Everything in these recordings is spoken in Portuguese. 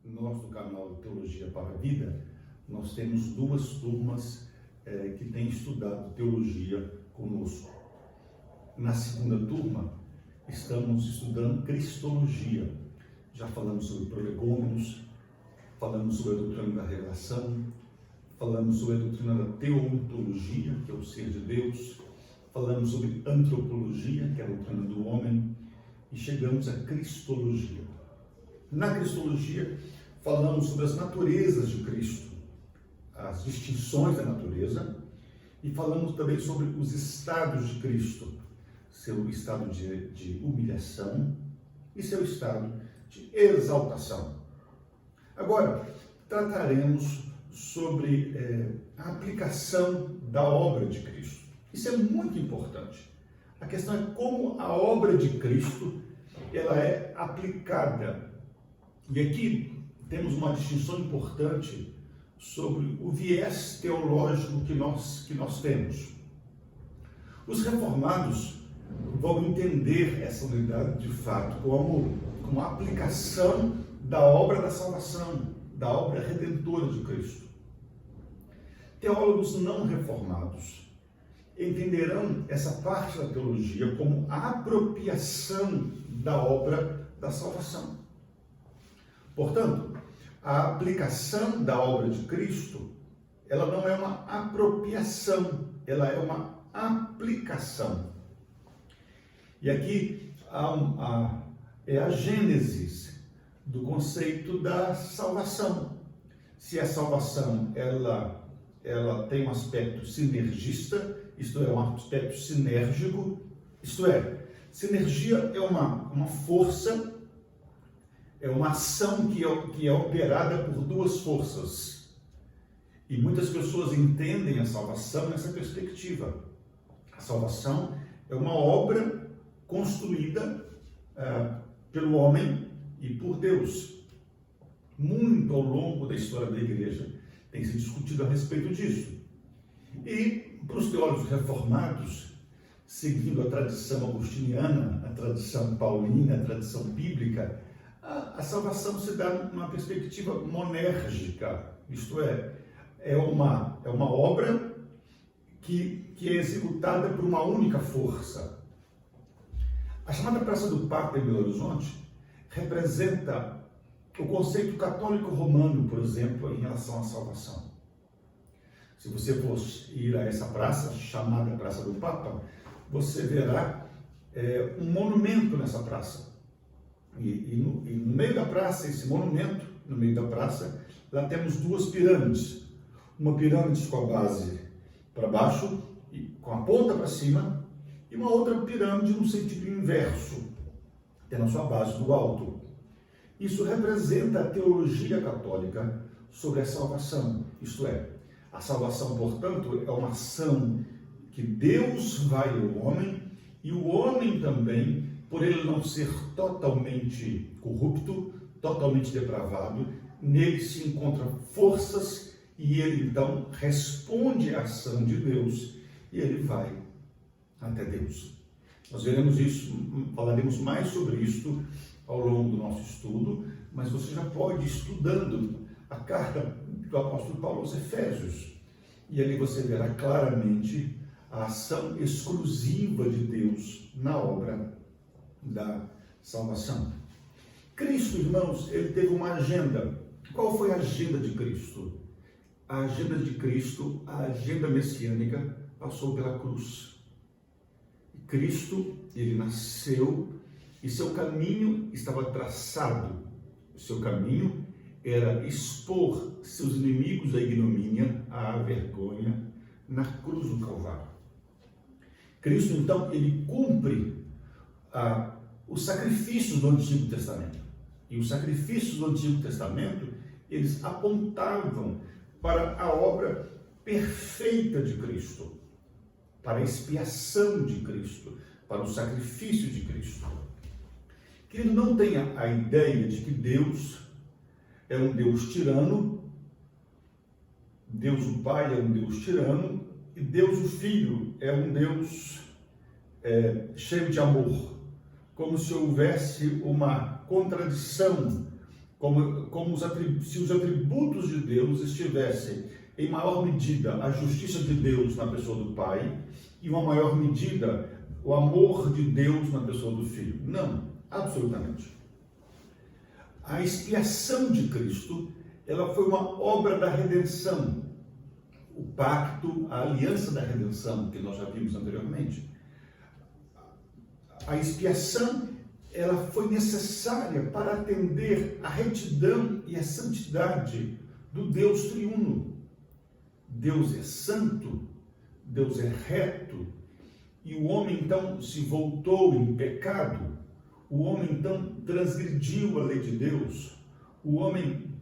nós do canal Teologia para a Vida, nós temos duas turmas que têm estudado teologia conosco. Na segunda turma, estamos estudando Cristologia. Já falamos sobre prolegômenos, falamos sobre a doutrina da revelação, falamos sobre a doutrina da teontologia, que é o ser de Deus, falamos sobre antropologia, que é a doutrina do homem, e chegamos à Cristologia. Na Cristologia, falamos sobre as naturezas de Cristo, as distinções da natureza, e falamos também sobre os estados de Cristo, seu estado de humilhação e seu estado de exaltação. Agora, trataremos sobre a aplicação da obra de Cristo. Isso é muito importante. A questão é como a obra de Cristo ela é aplicada. E aqui temos uma distinção importante sobre o viés teológico que nós temos. Os reformados vão entender essa unidade de fato como a aplicação da obra da salvação, da obra redentora de Cristo. Teólogos não reformados entenderão essa parte da teologia como a apropriação da obra da salvação. Portanto, a aplicação da obra de Cristo, ela não é uma apropriação, ela é uma aplicação. E aqui é a gênese do conceito da salvação. Se a salvação ela tem um aspecto sinergista, isto é, um aspecto sinérgico, isto é, sinergia é uma força, é uma ação que é operada por duas forças. E muitas pessoas entendem a salvação nessa perspectiva. A salvação é uma obra construída pelo homem e por Deus. Muito ao longo da história da igreja tem se discutido a respeito disso. E para os teólogos reformados, seguindo a tradição agostiniana, a tradição paulina, a tradição bíblica, a salvação se dá numa perspectiva monérgica, isto é uma obra que é executada por uma única força. A chamada Praça do Papa em Belo Horizonte representa o conceito católico romano, por exemplo, em relação à salvação. Se você for ir a essa praça, chamada Praça do Papa, você verá um monumento nessa praça. E no meio da praça, esse monumento, no meio da praça, lá temos duas pirâmides. Uma pirâmide com a base para baixo, e com a ponta para cima, e uma outra pirâmide no sentido inverso, tendo a sua base do alto. Isso representa a teologia católica sobre a salvação, isto é, a salvação, portanto, é uma ação que Deus vai ao homem, e o homem também, por ele não ser totalmente corrupto, totalmente depravado, nele se encontram forças e ele então responde à ação de Deus e ele vai até Deus. Nós veremos isso, falaremos mais sobre isso ao longo do nosso estudo, mas você já pode ir estudando a carta do apóstolo Paulo aos Efésios, e ali você verá claramente a ação exclusiva de Deus na obra da salvação. Cristo, irmãos, ele teve uma agenda. Qual foi a agenda de Cristo? A agenda de Cristo, a agenda messiânica, passou pela cruz. Cristo, ele nasceu e seu caminho estava traçado. O seu caminho era expor seus inimigos à ignomínia, à vergonha, na cruz do Calvário. Cristo, então, ele cumpre os sacrifícios do Antigo Testamento. E os sacrifícios do Antigo Testamento, eles apontavam para a obra perfeita de Cristo, para a expiação de Cristo, para o sacrifício de Cristo. Querido, não tenha a ideia de que Deus é um Deus tirano, Deus o Pai é um Deus tirano, e Deus o Filho é um Deus cheio de amor, como se houvesse uma contradição se os atributos de Deus estivessem, em maior medida, a justiça de Deus na pessoa do Pai e, uma maior medida, o amor de Deus na pessoa do Filho. Não, absolutamente. A expiação de Cristo, ela foi uma obra da redenção. O pacto, a aliança da redenção, que nós já vimos anteriormente. A expiação, ela foi necessária para atender a retidão e a santidade do Deus triuno. Deus é santo, Deus é reto, e o homem então se voltou em pecado, o homem então transgrediu a lei de Deus, o homem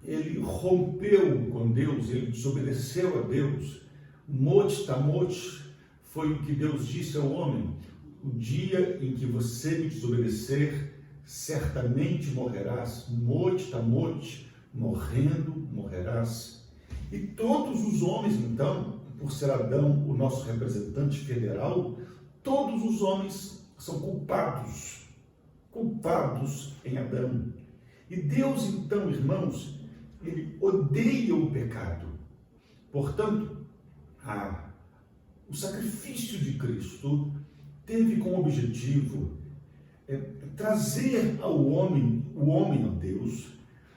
ele rompeu com Deus, ele desobedeceu a Deus. Mot tamot foi o que Deus disse ao homem: o dia em que você me desobedecer, certamente morrerás. Mot tamot, morrendo, morrerás. E todos os homens, então, por ser Adão o nosso representante federal, todos os homens são culpados em Adão. E Deus, então, irmãos, ele odeia o pecado. Portanto, o sacrifício de Cristo teve como objetivo trazer o homem a Deus,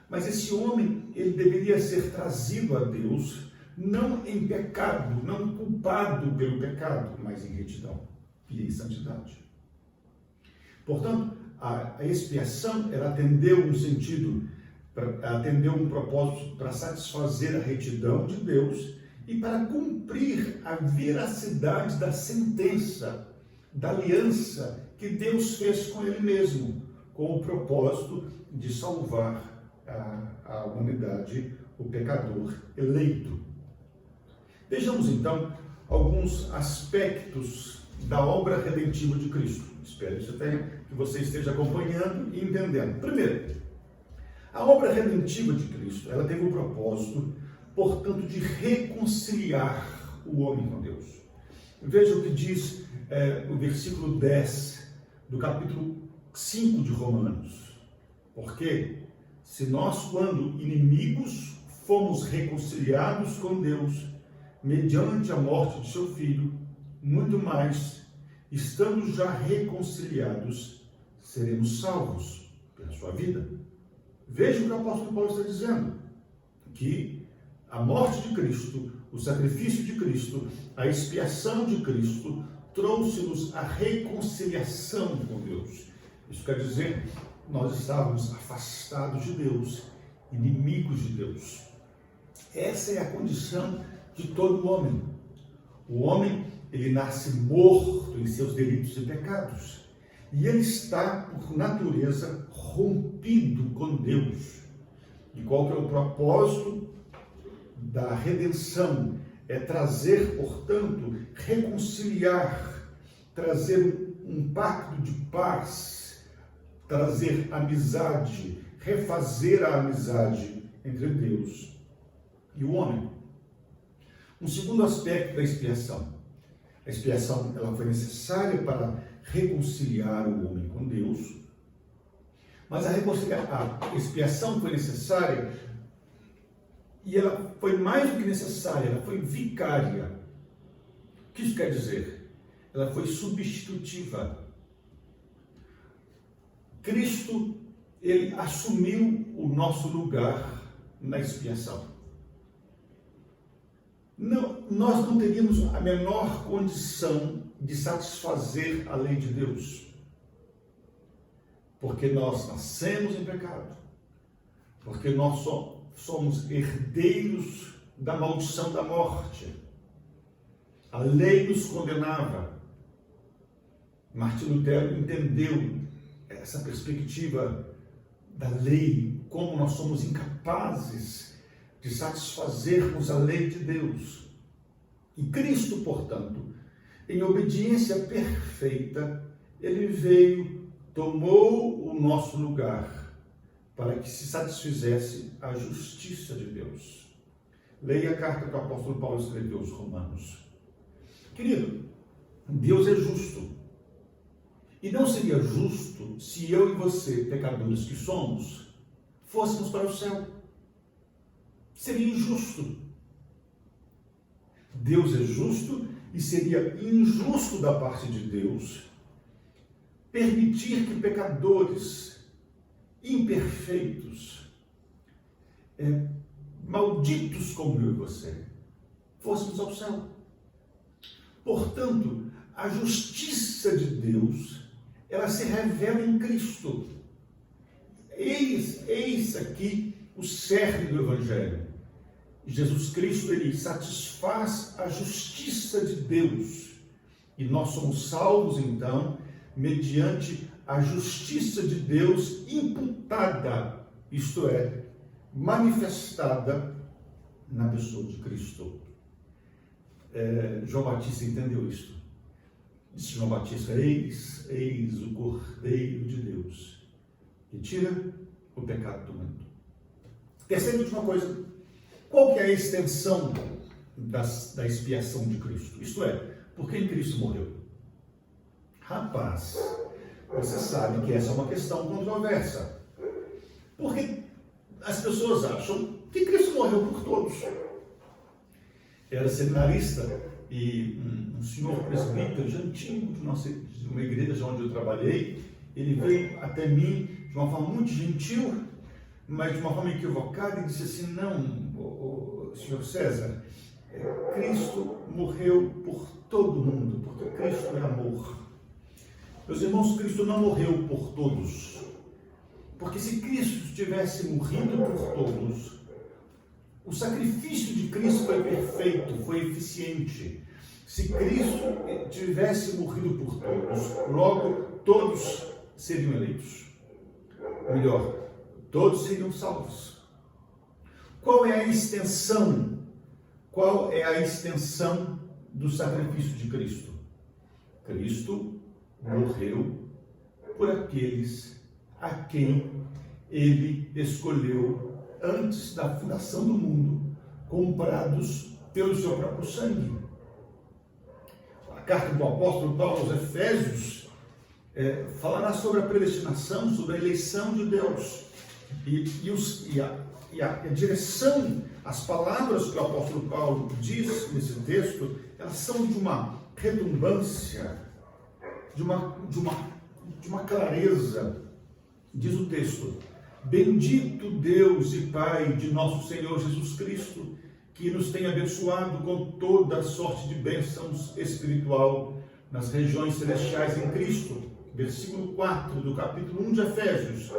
mas esse homem, ele deveria ser trazido a Deus, não em pecado, não culpado pelo pecado, mas em retidão e em santidade. Portanto, a expiação, ela atendeu um sentido, atendeu um propósito para satisfazer a retidão de Deus e para cumprir a veracidade da sentença, da aliança que Deus fez com Ele mesmo, com o propósito de salvar a humanidade, o pecador eleito. Vejamos então alguns aspectos da obra redentiva de Cristo. Espero que você esteja acompanhando e entendendo. Primeiro, a obra redentiva de Cristo, ela teve o propósito, portanto, de reconciliar o homem com Deus. Veja o que diz o versículo 10 do capítulo 5 de Romanos. Porque se nós, quando inimigos, fomos reconciliados com Deus, mediante a morte de seu Filho, muito mais, estando já reconciliados, seremos salvos pela sua vida. Veja o que o apóstolo Paulo está dizendo, que a morte de Cristo, o sacrifício de Cristo, a expiação de Cristo, trouxe-nos a reconciliação com Deus. Isso quer dizer, nós estávamos afastados de Deus, inimigos de Deus. Essa é a condição de todo homem. O homem, ele nasce morto em seus delitos e pecados. E ele está, por natureza, rompido com Deus. E qual que é o propósito da redenção? É trazer, portanto, reconciliar, trazer um pacto de paz, trazer amizade, refazer a amizade entre Deus e o homem. Um segundo aspecto da expiação. A expiação, ela foi necessária para reconciliar o homem com Deus, mas a expiação foi necessária e ela foi mais do que necessária, ela foi vicária. O que isso quer dizer? Ela foi substitutiva. Cristo, ele assumiu o nosso lugar na expiação. Nós não teríamos a menor condição de satisfazer a lei de Deus, porque nós nascemos em pecado, porque nós somos herdeiros da maldição da morte. A lei nos condenava. Martim Lutero entendeu essa perspectiva da lei, como nós somos incapazes de satisfazermos a lei de Deus. E Cristo, portanto, em obediência perfeita, ele veio, tomou o nosso lugar, para que se satisfizesse a justiça de Deus. Leia a carta que o apóstolo Paulo escreveu aos Romanos. Querido, Deus é justo. E não seria justo se eu e você, pecadores que somos, fôssemos para o céu. Seria injusto. Deus é justo e seria injusto da parte de Deus permitir que pecadores imperfeitos, malditos como eu e você, fôssemos ao céu. Portanto, a justiça de Deus, ela se revela em Cristo. Eis aqui o cerne do Evangelho. Jesus Cristo, ele satisfaz a justiça de Deus. E nós somos salvos, então, mediante a justiça de Deus imputada, isto é, manifestada na pessoa de Cristo. João Batista entendeu isto. Disse João Batista: eis o Cordeiro de Deus, que tira o pecado do mundo. Terceira e última coisa, qual que é a extensão da expiação de Cristo? Isto é, por que Cristo morreu? Rapaz, você sabe que essa é uma questão controversa. Porque as pessoas acham que Cristo morreu por todos. Era seminarista e um senhor presbítero de antigo de uma igreja onde eu trabalhei, ele veio até mim de uma forma muito gentil, mas de uma forma equivocada, e disse assim: não, senhor César, Cristo morreu por todo mundo, porque Cristo é amor. Meus irmãos, Cristo não morreu por todos, porque se Cristo tivesse morrido por todos, o sacrifício de Cristo foi perfeito, foi eficiente. Se Cristo tivesse morrido por todos, logo todos seriam eleitos. Melhor, todos seriam salvos. Qual é a extensão? Qual é a extensão do sacrifício de Cristo? Cristo morreu por aqueles a quem ele escolheu antes da fundação do mundo, comprados pelo seu próprio sangue. A carta do apóstolo Paulo aos Efésios falará sobre a predestinação, sobre a eleição de Deus. E a direção, as palavras que o apóstolo Paulo diz nesse texto, elas são de uma redundância, de uma clareza. Diz o texto: bendito Deus e Pai de nosso Senhor Jesus Cristo, que nos tem abençoado com toda sorte de bênçãos espiritual nas regiões celestiais em Cristo. Versículo 4 do capítulo 1 de Efésios.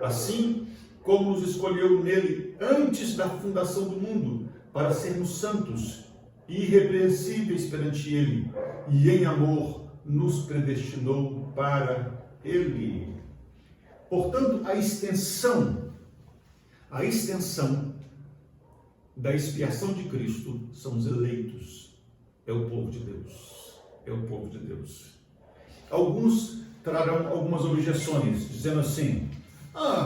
Assim como nos escolheu nele antes da fundação do mundo, para sermos santos e irrepreensíveis perante ele, e em amor nos predestinou para ele. Portanto, a extensão da expiação de Cristo são os eleitos, é o povo de Deus, é o povo de Deus. Alguns trarão algumas objeções, dizendo assim: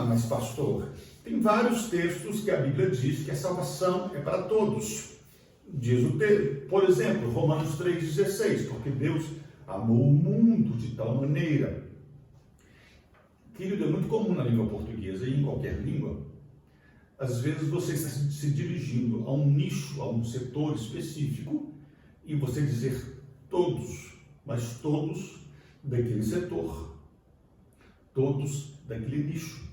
mas pastor, tem vários textos que a Bíblia diz que a salvação é para todos. Diz o texto, por exemplo, Romanos 3,16, porque Deus amou o mundo de tal maneira. Querido, é muito comum na língua portuguesa e em qualquer língua, às vezes você está se dirigindo a um nicho, a um setor específico, e você dizer todos, mas todos daquele setor, todos daquele nicho.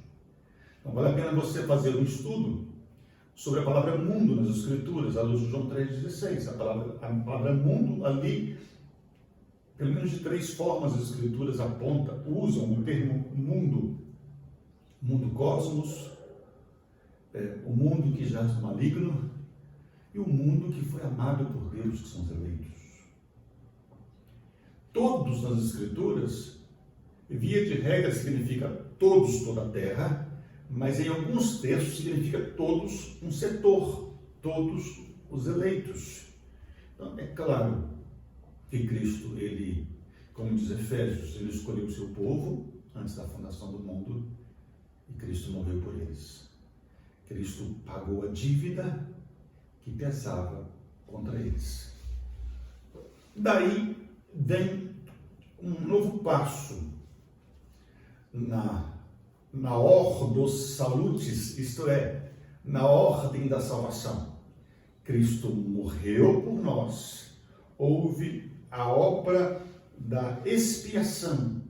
Então vale a pena você fazer um estudo sobre a palavra mundo nas Escrituras, à luz de João 3,16. A palavra mundo ali, pelo menos de 3 formas as Escrituras usam o termo mundo. Mundo cosmos, o mundo que jaz no maligno e o mundo que foi amado por Deus, que são os eleitos. Todos nas Escrituras, via de regra, significa todos, toda a terra, mas em alguns textos significa todos um setor, todos os eleitos. Então, é claro que Cristo, ele, como diz Efésios, ele escolheu o seu povo antes da fundação do mundo e Cristo morreu por eles. Cristo pagou a dívida que pesava contra eles. Daí vem um novo passo na na ordo salutis, isto é, na ordem da salvação. Cristo morreu por nós, houve a obra da expiação.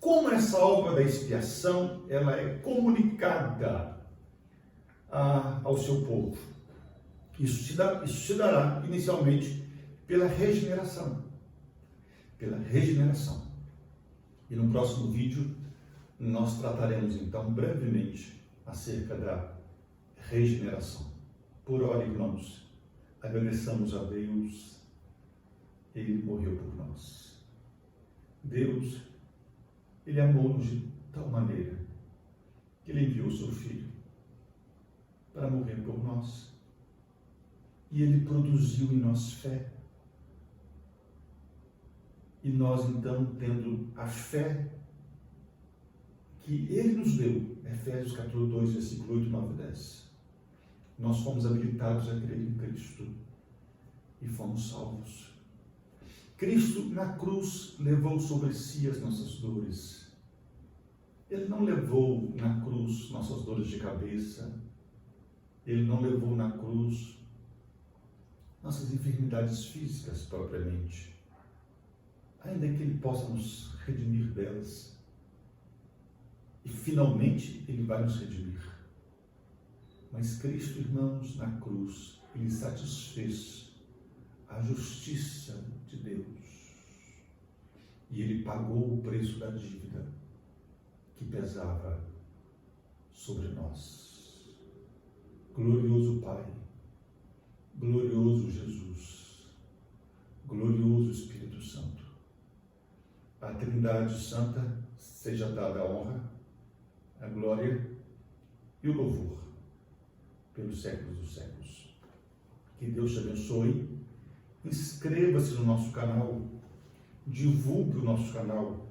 Como essa obra da expiação ela é comunicada ao seu povo? Isso se dará inicialmente pela regeneração. Pela regeneração. E no próximo vídeo nós trataremos então brevemente acerca da regeneração. Por hora, irmãos, agradeçamos a Deus, Ele morreu por nós. Deus, Ele amou-nos de tal maneira que Ele enviou o seu Filho para morrer por nós. E Ele produziu em nós fé. E nós, então, tendo a fé que Ele nos deu, Efésios capítulo 2, versículo 8, 9 e 10, nós fomos habilitados a crer em Cristo e fomos salvos. Cristo, na cruz, levou sobre si as nossas dores. Ele não levou na cruz nossas dores de cabeça. Ele não levou na cruz nossas enfermidades físicas propriamente, ainda que Ele possa nos redimir delas. E finalmente Ele vai nos redimir. Mas Cristo, irmãos, na cruz, Ele satisfez a justiça de Deus. E Ele pagou o preço da dívida que pesava sobre nós. Glorioso Pai, glorioso Jesus, glorioso Espírito Santo, a Trindade Santa seja dada a honra, a glória e o louvor pelos séculos dos séculos. Que Deus te abençoe. Inscreva-se no nosso canal, divulgue o nosso canal.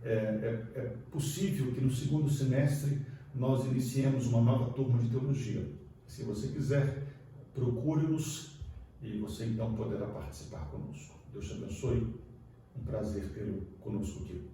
É possível que no segundo semestre nós iniciemos uma nova turma de teologia. Se você quiser, procure-nos e você então poderá participar conosco. Deus te abençoe. Um prazer tê-lo conosco aqui.